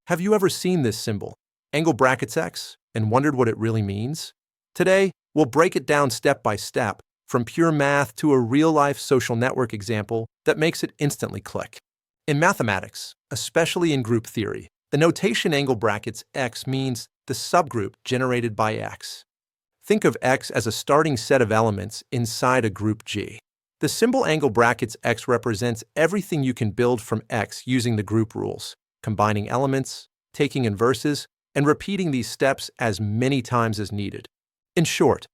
Have you ever seen this symbol, angle brackets X, and wondered what it really means? Today, we'll break it down step by step, from pure math to a real-life social network example that makes it instantly click. In mathematics, especially in group theory, the notation angle brackets X means the subgroup generated by X. Think of X as a starting set of elements inside a group G. The symbol angle brackets X represents everything you can build from X using the group rules, combining elements, taking inverses, and repeating these steps as many times as needed. In short,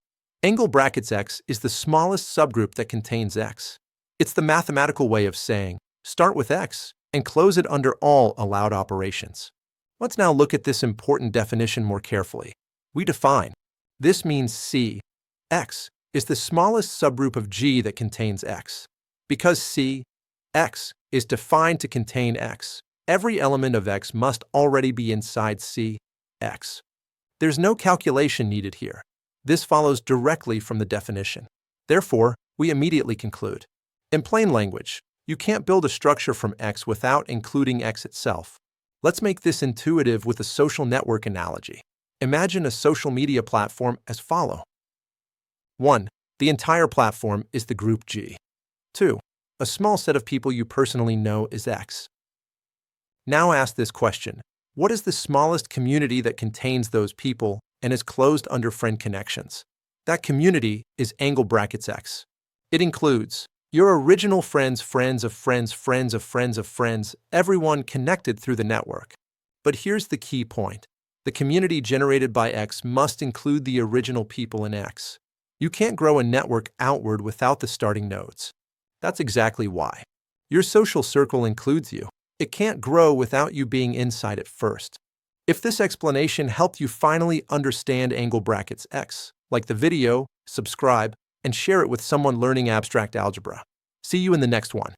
angle brackets X is the smallest subgroup that contains X. It's the mathematical way of saying, start with X and close it under all allowed operations. Let's now look at this important definition more carefully. We define. This means C, X, is the smallest subgroup of G that contains X. Because C, X, is defined to contain X, every element of X must already be inside C, X. There's no calculation needed here. This follows directly from the definition. Therefore, we immediately conclude. In plain language, you can't build a structure from X without including X itself. Let's make this intuitive with a social network analogy. Imagine a social media platform as follows. 1. The entire platform is the group G. 2. A small set of people you personally know is X. Now ask this question. What is the smallest community that contains those people and is closed under friend connections? That community is angle brackets X. It includes your original friends, friends of friends, friends of friends of friends, everyone connected through the network. But here's the key point. The community generated by X must include the original people in X. You can't grow a network outward without the starting nodes. That's exactly why. Your social circle includes you. It can't grow without you being inside it first. If this explanation helped you finally understand angle brackets X, like the video, subscribe, and share it with someone learning abstract algebra. See you in the next one.